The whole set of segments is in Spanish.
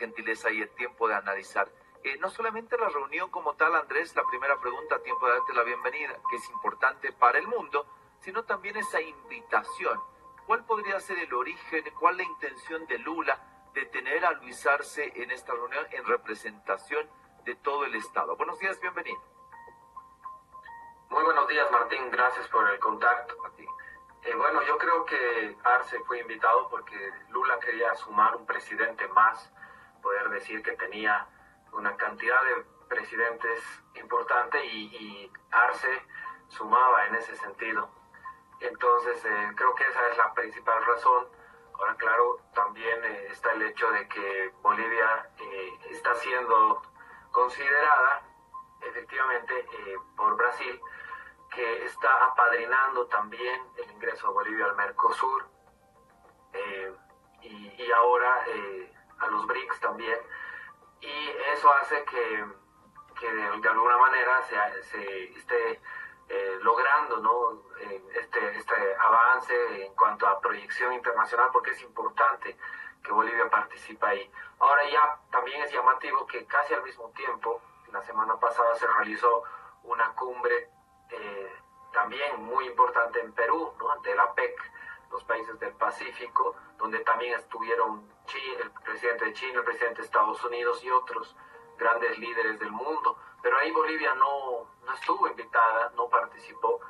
gentileza y el tiempo de analizar. No solamente la reunión como tal, Andrés, la primera pregunta, a tiempo de darte la bienvenida, que es importante para el mundo, sino también esa invitación. ¿Cuál podría ser el origen, cuál la intención de Lula de tener a Luis Arce en esta reunión en representación de todo el Estado? Buenos días, bienvenido. Muy buenos días, Martín, gracias por el contacto. Bueno, yo creo que Arce fue invitado porque Lula quería sumar un presidente más, poder decir que tenía una cantidad de presidentes importante y Arce sumaba en ese sentido. Entonces, creo que esa es la principal razón. Ahora, claro, también está el hecho de que Bolivia está siendo considerada efectivamente por Brasil, que está apadrinando también el ingreso de Bolivia al Mercosur y ahora a los BRICS también. Y eso hace que de alguna manera se esté logrando, ¿no? este avance en cuanto a proyección internacional, porque es importante que Bolivia participe ahí. Ahora ya también es llamativo que casi al mismo tiempo, la semana pasada se realizó una cumbre también muy importante en Perú, ¿no? De la PEC, los países del Pacífico, donde también estuvieron el presidente de China, el presidente de Estados Unidos y otros grandes líderes del mundo. Pero ahí Bolivia no estuvo invitada, no participó,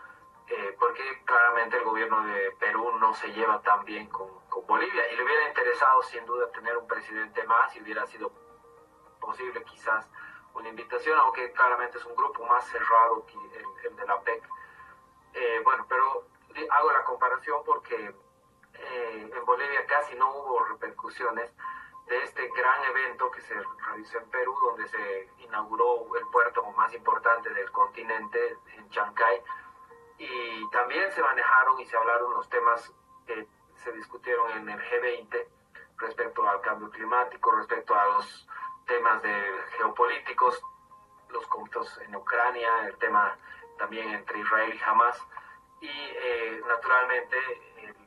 porque claramente el gobierno de Perú no se lleva tan bien con Bolivia. Y le hubiera interesado sin duda tener un presidente más y hubiera sido posible quizás una invitación, aunque claramente es un grupo más cerrado que el de la PEC. Bueno, pero hago la comparación porque en Bolivia casi no hubo repercusiones de este gran evento que se realizó en Perú, donde se inauguró el puerto más importante del continente, en Chancay, y también se manejaron y se hablaron los temas que se discutieron en el G20 respecto al cambio climático, respecto a los temas geopolíticos, los conflictos en Ucrania, el tema también entre Israel y Hamas, y naturalmente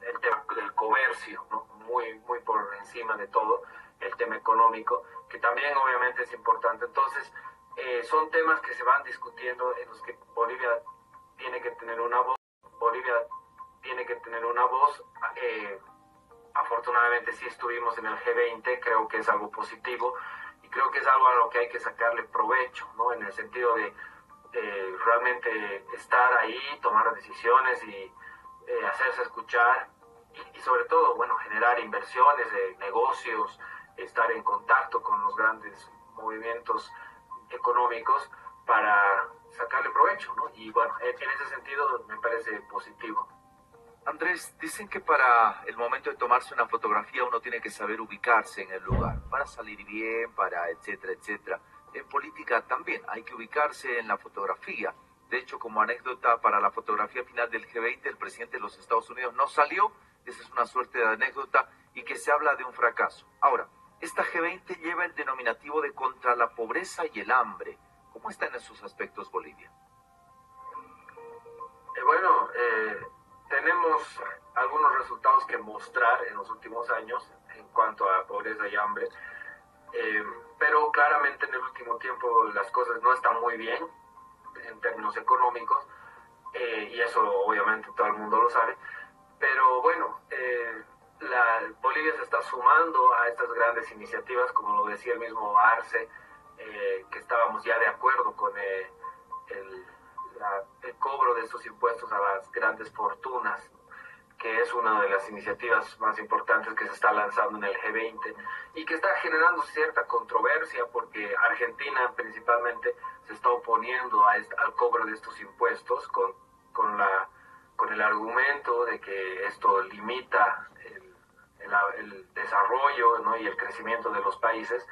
el tema del comercio, ¿no? muy por encima de todo, el tema económico, que también obviamente es importante. Entonces, son temas que se van discutiendo en los que Bolivia tiene que tener una voz. Afortunadamente sí estuvimos en el G20, creo que es algo positivo y creo que es algo a lo que hay que sacarle provecho, ¿no? En el sentido de realmente estar ahí, tomar decisiones y hacerse escuchar y sobre todo, bueno, generar inversiones, negocios, estar en contacto con los grandes movimientos económicos para sacarle provecho, ¿no? Y bueno, en ese sentido me parece positivo. Andrés, dicen que para el momento de tomarse una fotografía uno tiene que saber ubicarse en el lugar, para salir bien, para etcétera, etcétera. En política también hay que ubicarse en la fotografía. De hecho, como anécdota, para la fotografía final del G20, el presidente de los Estados Unidos no salió. Esa es una suerte de anécdota y que se habla de un fracaso. Ahora, esta G20 lleva el denominativo de contra la pobreza y el hambre. ¿Cómo está en esos aspectos Bolivia? Tenemos algunos resultados que mostrar en los últimos años en cuanto a pobreza y hambre, pero claramente en el último tiempo las cosas no están muy bien en términos económicos, y eso obviamente todo el mundo lo sabe, pero bueno, Bolivia se está sumando a estas grandes iniciativas, como lo decía el mismo Arce, que estábamos ya de acuerdo con el cobro de estos impuestos a las grandes fortunas, que es una de las iniciativas más importantes que se está lanzando en el G20 y que está generando cierta controversia porque Argentina principalmente se está oponiendo al cobro de estos impuestos con el argumento de que esto limita el desarrollo, ¿no? y el crecimiento de los países,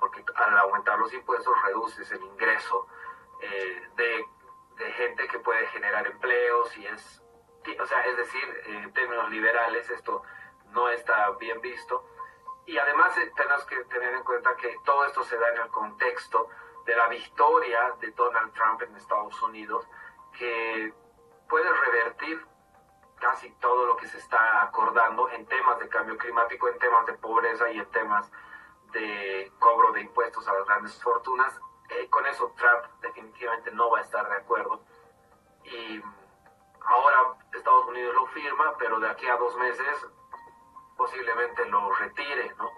porque al aumentar los impuestos reduces el ingreso de gente que puede generar empleos es decir, en términos liberales esto no está bien visto. Y además tenemos que tener en cuenta que todo esto se da en el contexto de la victoria de Donald Trump en Estados Unidos, que puede revertir casi todo lo que se está acordando en temas de cambio climático, en temas de pobreza y en temas de cobro de impuestos a las grandes fortunas. Con eso Trump definitivamente no va a estar de acuerdo. Y ahora Estados Unidos lo firma, pero de aquí a 2 meses posiblemente lo retire, ¿no?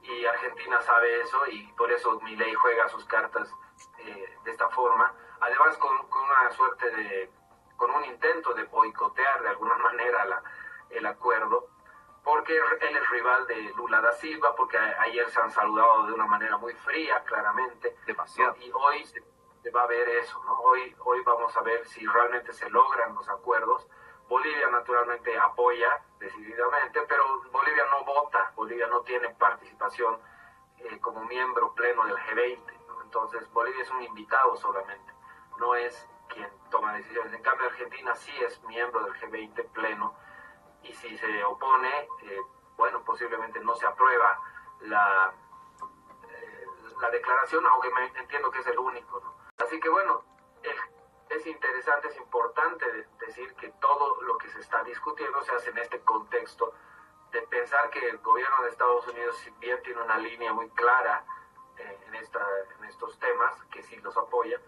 Y Argentina sabe eso y por eso Milei juega sus cartas de esta forma. Además con una suerte con un intento de boicotear de alguna manera el acuerdo, porque él es rival de Lula da Silva, porque ayer se han saludado de una manera muy fría, claramente. Demasiado. ¿No? Y hoy se va a ver eso, ¿no? Hoy vamos a ver si realmente se logran los acuerdos. Bolivia naturalmente apoya decididamente, pero Bolivia no vota, Bolivia no tiene participación como miembro pleno del G20, ¿no? Entonces Bolivia es un invitado solamente, no es quien toma decisiones. En cambio Argentina sí es miembro del G20 pleno, y si se opone, bueno, posiblemente no se aprueba la declaración, aunque entiendo que es el único, ¿no? Así que bueno, es interesante, es importante decir que todo lo que se está discutiendo se hace en este contexto de pensar que el gobierno de Estados Unidos, si bien tiene una línea muy clara en estos temas, que sí los apoya,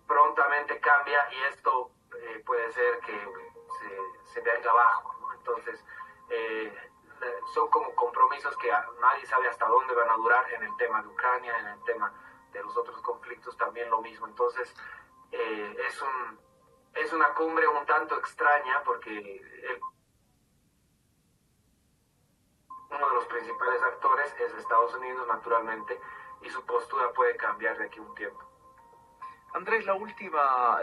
prontamente cambia y esto puede ser que se venga abajo, ¿no? Entonces, son como compromisos que nadie sabe hasta dónde van a durar en el tema de Ucrania, en el tema de los otros conflictos también lo mismo. Entonces, es una cumbre un tanto extraña porque uno de los principales actores es Estados Unidos, naturalmente, y su postura puede cambiar de aquí a un tiempo. Andrés, la última,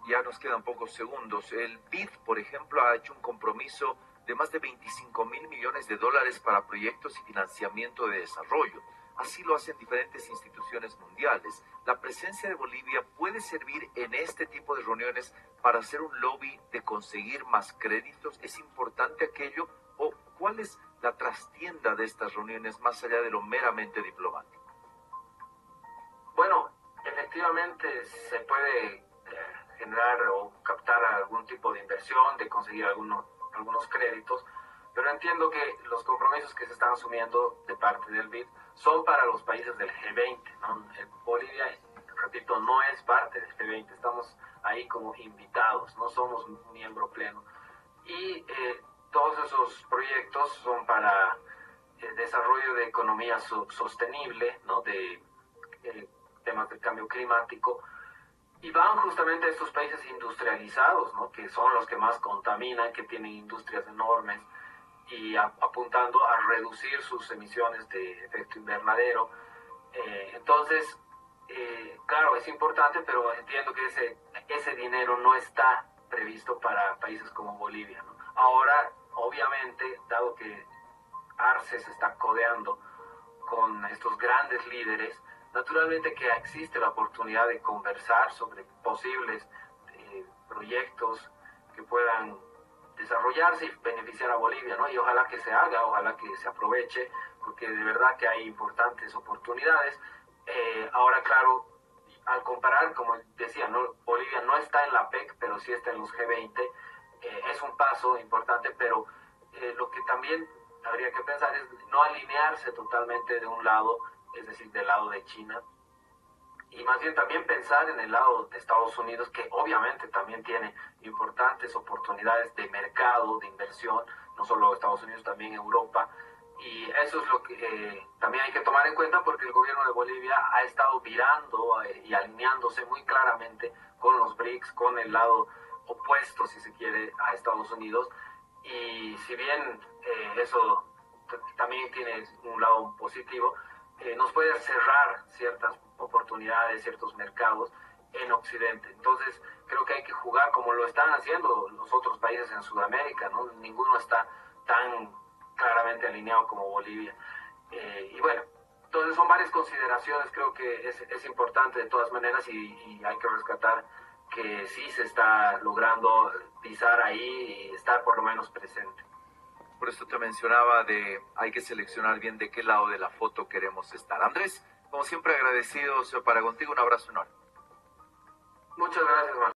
ya nos quedan pocos segundos. El BID, por ejemplo, ha hecho un compromiso de más de 25 mil millones de dólares para proyectos y financiamiento de desarrollo. Así lo hacen diferentes instituciones mundiales. ¿La presencia de Bolivia puede servir en este tipo de reuniones para hacer un lobby de conseguir más créditos? ¿Es importante aquello? ¿O cuál es la trastienda de estas reuniones más allá de lo meramente diplomático? Bueno, efectivamente se puede generar o captar algún tipo de inversión, de conseguir algunos créditos, pero entiendo que los compromisos que se están asumiendo de parte del BID son para los países del G20, ¿no? Bolivia, repito, no es parte del G20, estamos ahí como invitados, no somos un miembro pleno. Y todos esos proyectos son para desarrollo de economía sostenible, ¿no? De temas del cambio climático, y van justamente a estos países industrializados, ¿no? Que son los que más contaminan, que tienen industrias enormes, y apuntando a reducir sus emisiones de efecto invernadero. Entonces, claro, es importante, pero entiendo que ese dinero no está previsto para países como Bolivia, ¿no? Ahora, obviamente, dado que Arce se está codeando con estos grandes líderes, naturalmente que existe la oportunidad de conversar sobre posibles proyectos que puedan desarrollarse y beneficiar a Bolivia, ¿no? Y ojalá que se haga, ojalá que se aproveche, porque de verdad que hay importantes oportunidades. Ahora, claro, al comparar, como decía, ¿no? Bolivia no está en la PEC, pero sí está en los G20, es un paso importante, pero lo que también habría que pensar es no alinearse totalmente de un lado, es decir, del lado de China, y más bien también pensar en el lado de Estados Unidos, que obviamente también tiene importantes oportunidades de mercado, de inversión, no solo Estados Unidos, también Europa, y eso es lo que también hay que tomar en cuenta, porque el gobierno de Bolivia ha estado virando y alineándose muy claramente con los BRICS, con el lado opuesto, si se quiere, a Estados Unidos, y si bien eso también tiene un lado positivo, nos puede cerrar ciertas oportunidades, ciertos mercados en Occidente. Entonces, creo que hay que jugar como lo están haciendo los otros países en Sudamérica, ¿no? Ninguno está tan claramente alineado como Bolivia. Y bueno, entonces son varias consideraciones, creo que es importante de todas maneras y hay que rescatar que sí se está logrando pisar ahí y estar por lo menos presente. Por eso te mencionaba hay que seleccionar bien de qué lado de la foto queremos estar. Andrés, como siempre agradecidos para contigo, un abrazo enorme. Muchas gracias, Marcelo.